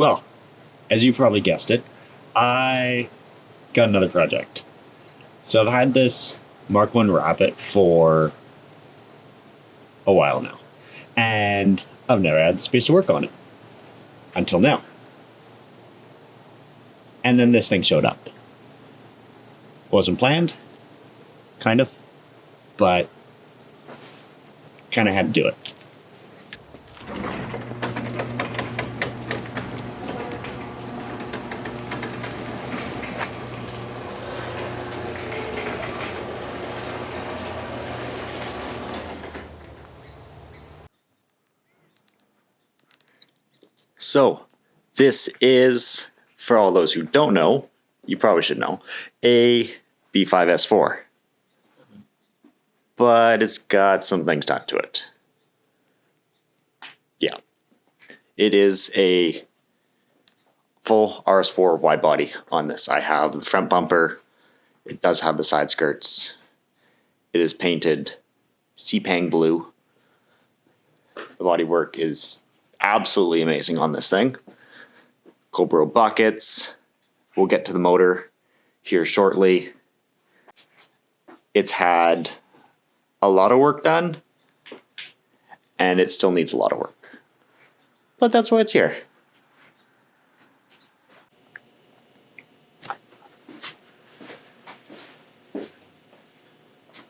Well, as you probably guessed it, I got another project. So I've had this Mark I Rabbit for a while now, and I've never had the space to work on it until now. And then this thing showed up. Wasn't planned, kind of, but kind of had to do it. So, this is, for all those who don't know, you probably should know, a B5 S4. But it's got some things done to it. Yeah. It is a full RS4 wide body on this. I have the front bumper. It does have the side skirts. It is painted Sepang blue. The bodywork is absolutely amazing on this thing. Cobra buckets. We'll get to the motor here shortly. It's had a lot of work done, and it still needs a lot of work. But that's why it's here.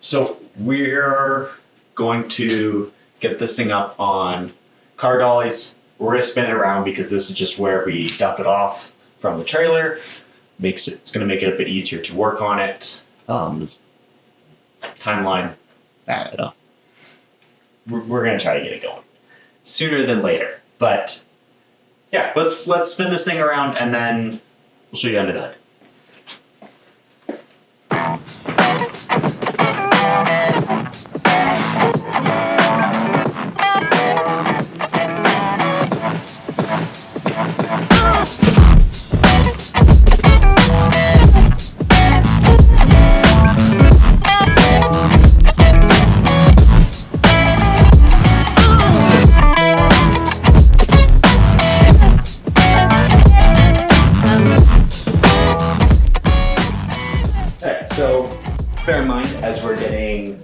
So we're going to get this thing up on car dollies. We're going to spin it around because this is just where we dump it off from the trailer. It's going to make it a bit easier to work on it. Timeline, we're going to try to get it going sooner than later. But yeah, let's spin this thing around and then we'll show you under the hood. So bear in mind, as we're getting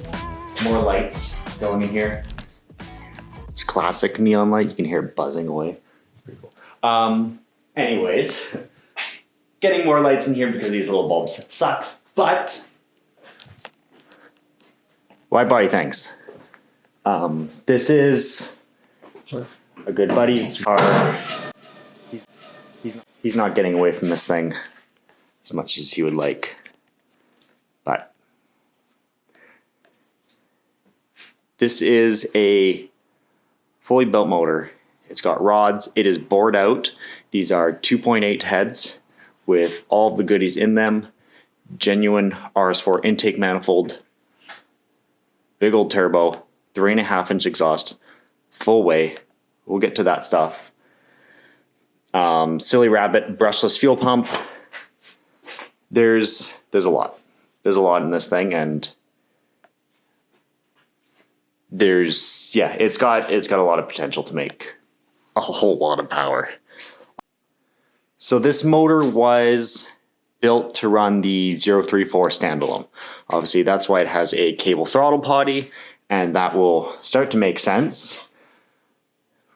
more lights going in here. It's classic neon light. You can hear it buzzing away. Pretty cool. Anyways, getting more lights in here because these little bulbs suck, but Wide body, thanks. This is a good buddy's car. He's not getting away from this thing as much as he would like. But this is a fully built motor. It's got rods. It is bored out. These are 2.8 heads with all of the goodies in them. Genuine RS4 intake manifold. Big old turbo. 3.5-inch exhaust. Full way. We'll get to that stuff. Silly Rabbit brushless fuel pump. There's a lot. There's a lot in this thing, and it's got a lot of potential to make a whole lot of power. So this motor was built to run the 034 standalone. Obviously, that's why it has a cable throttle body, and that will start to make sense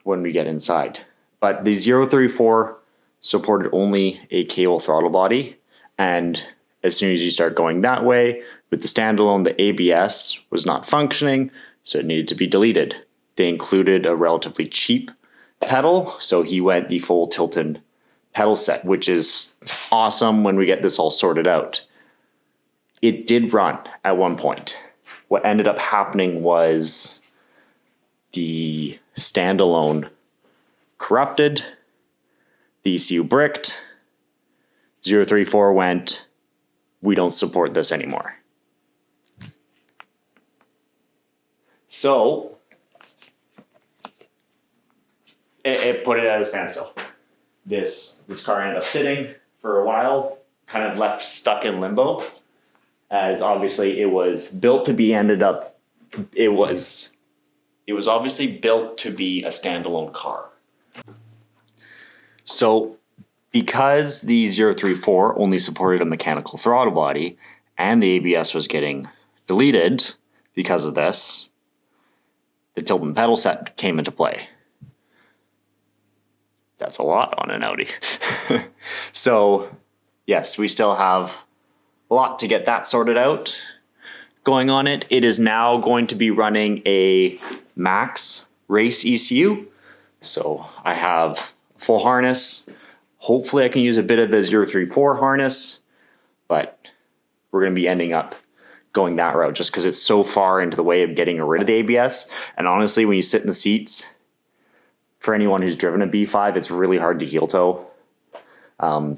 when we get inside. But the 034 supported only a cable throttle body, and as soon as you start going that way, with the standalone, the ABS was not functioning, so it needed to be deleted. They included a relatively cheap pedal, so he went the full Tilton pedal set, which is awesome when we get this all sorted out. It did run at one point. What ended up happening was the standalone corrupted, the ECU bricked, 034 went, we don't support this anymore. So it put it at a standstill. This car ended up sitting for a while, kind of left stuck in limbo, as obviously it was built to be it was obviously built to be a standalone car. So because the 034 only supported a mechanical throttle body and the ABS was getting deleted because of this, the tilt and pedal set came into play. That's a lot on an Audi. So yes, we still have a lot to get that sorted out going on it. It is now going to be running a max race ECU. So I have full harness. Hopefully I can use a bit of the 034 harness, but we're going to be ending up going that route just because it's so far into the way of getting rid of the ABS. And honestly, when you sit in the seats, for anyone who's driven a B5, it's really hard to heel toe.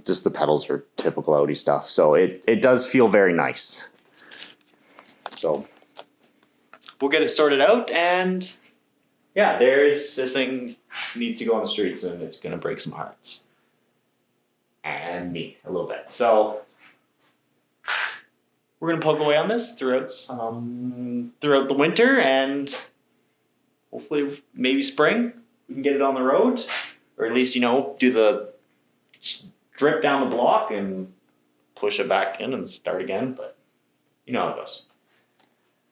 Just the pedals are typical Audi stuff. So it does feel very nice. So we'll get it sorted out, and yeah, there's this thing needs to go on the streets and it's gonna break some hearts. And me a little bit. So we're gonna poke away on this throughout the winter, and hopefully maybe spring we can get it on the road, or at least, do the drip down the block and push it back in and start again, but you know how it goes.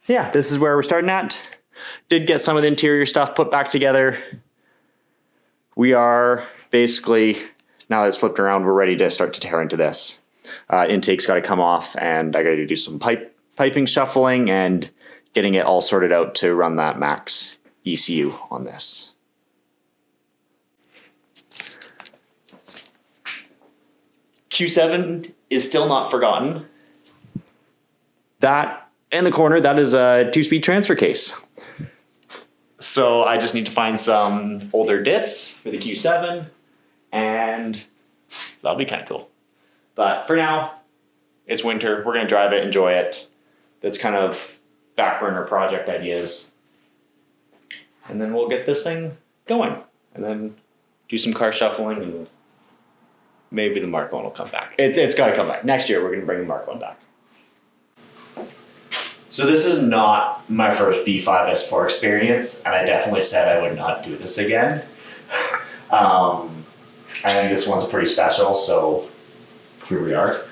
Yeah, this is where we're starting at. Did get some of the interior stuff put back together. We are basically, now that it's flipped around, we're ready to start to tear into this. Intake's got to come off, and I got to do some piping shuffling and getting it all sorted out to run that max ECU on this. Q7 is still not forgotten. That in the corner, that is a 2-speed transfer case. So I just need to find some older diffs for the Q7, and that'll be kind of cool. But for now, it's winter. We're going to drive it, enjoy it. That's kind of back burner project ideas. And then we'll get this thing going, and then do some car shuffling, and maybe the Mark 1 will come back. It's got to come back. Next year, we're going to bring the Mark 1 back. So this is not my first B5 S4 experience, and I definitely said I would not do this again. I think this one's pretty special, so here we are.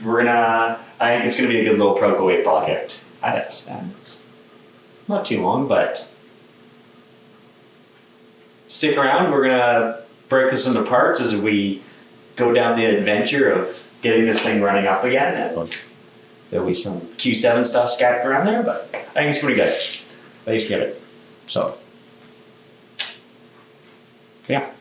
I think it's going to be a good little Pro Kuwait project. I understand. Not too long, but stick around. We're going to break this into parts as we go down the adventure of getting this thing running up again. And there'll be some Q7 stuff scattered around there, but I think it's pretty good. At least get it. So, yeah.